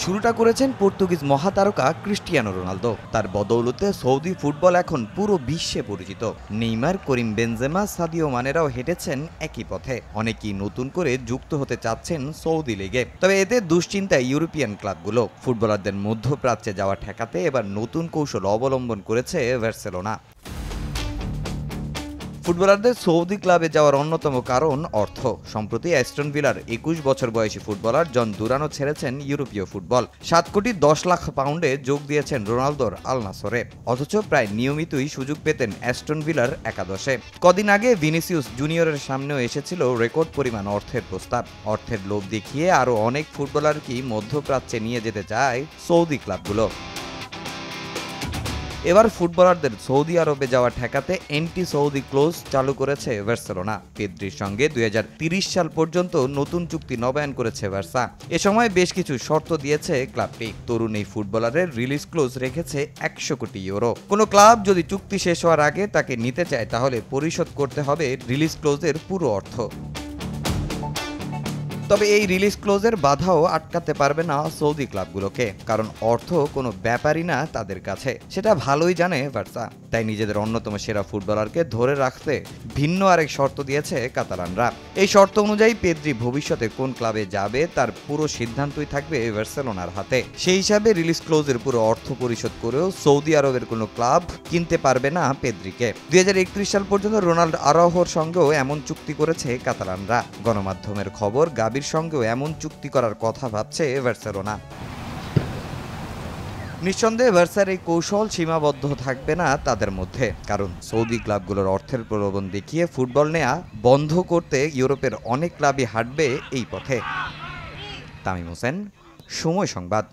শুরুটা করেছেন Portuguese মহাতারকা Cristiano Ronaldo. তার বদৌলতে সৌদি ফুটবল এখন পুরো বিশ্বে পরিচিত। নেইমার, করিম বেনজেমা, সাদিও মানেরাও হেঁটেছেন একই পথে। অনেকেই নতুন করে যুক্ত হতে চাচ্ছেন সৌদি লিগে। তবে এতে দুশ্চিন্তায় ইউরোপিয়ান ক্লাবগুলো। ফুটবলারদের মধ্যপ্রাচ্যে যাওয়া ঠেকাতে এবার নতুন কৌশল অবলম্বন করেছে বার্সেলোনা। ফুটবলারদের সৌদি ক্লাবে যাওয়ার অন্যতম কারণ অর্থ। সম্প্রতি অ্যাস্টন ভিলার ২১ বছর বয়সী ফুটবলার জন দুরানো ছেড়েছেন ইউরোপীয় ফুটবল। 7,10,00,000 পাউন্ডে যোগ দিয়েছেন রোনালদোর আল নাসরে। অথচ প্রায় নিয়মিতই সুযোগ পেতেন অ্যাস্টন ভিলার একাদশে। কদিন আগে ভিনিসিয়াস জুনিয়রের সামনেও এসেছিল রেকর্ড পরিমাণ অর্থের প্রস্তাব। অর্থের লোভ দেখিয়ে আরও অনেক ফুটবলারকেই মধ্যপ্রাচ্যে নিয়ে যেতে চায় সৌদি ক্লাবগুলো। এবার ফুটবলারদের সৌদি আরবে যাওয়া ঠেকাতে এন্টি সৌদি ক্লোজ চালু করেছে বার্সেলোনা। পেদ্রির সঙ্গে 2030 সাল পর্যন্ত নতুন চুক্তি নবায়ন করেছে বার্সা। এ সময় বেশ কিছু শর্ত দিয়েছে ক্লাবটি। তরুণ এই ফুটবলারের রিলিজ ক্লোজ রেখেছে 100 কোটি ইউরো। কোনো ক্লাব যদি চুক্তি শেষ হওয়ার আগে তাকে নিতে চায় তাহলে পরিশোধ করতে হবে রিলিজ ক্লোজের পুরো অর্থ। তবে এই রিলিজ ক্লোজের বাধাও আটকাতে পারবে না সৌদি ক্লাবগুলোকে, কারণ অর্থ কোনো ব্যাপারই না তাদের কাছে। সেটা ভালোই জানে বার্সা। তাই নিজেদের অন্যতম সেরা ফুটবলারকে ধরে রাখতে ভিন্ন আরেক শর্ত দিয়েছে কাতালানরা। এই শর্ত অনুযায়ী পেদ্রি ভবিষ্যতে কোন ক্লাবে যাবে তার পুরো সিদ্ধান্তই থাকবে বার্সেলোনার হাতে। সেই হিসাবে রিলিজ ক্লোজের পুরো অর্থ পরিশোধ করেও সৌদি আরবের কোনো ক্লাব কিনতে পারবে না পেদ্রিকে। 2031 সাল পর্যন্ত রোনাল্ডো আরাউহোর সঙ্গেও এমন চুক্তি করেছে কাতালানরা। গণমাধ্যমের খবর, গাবির সঙ্গেও এমন চুক্তি করার কথা ভাবছে বার্সেলোনা। নিঃসন্দেহে বার্সার এই কৌশল সীমাবদ্ধ থাকবে না তাদের মধ্যে, কারণ সৌদি ক্লাবগুলোর অর্থের প্রলোভন দেখিয়ে ফুটবল নেয়া বন্ধ করতে ইউরোপের অনেক ক্লাবই হাঁটবে এই পথে। তামিম হোসেন, সময় সংবাদ।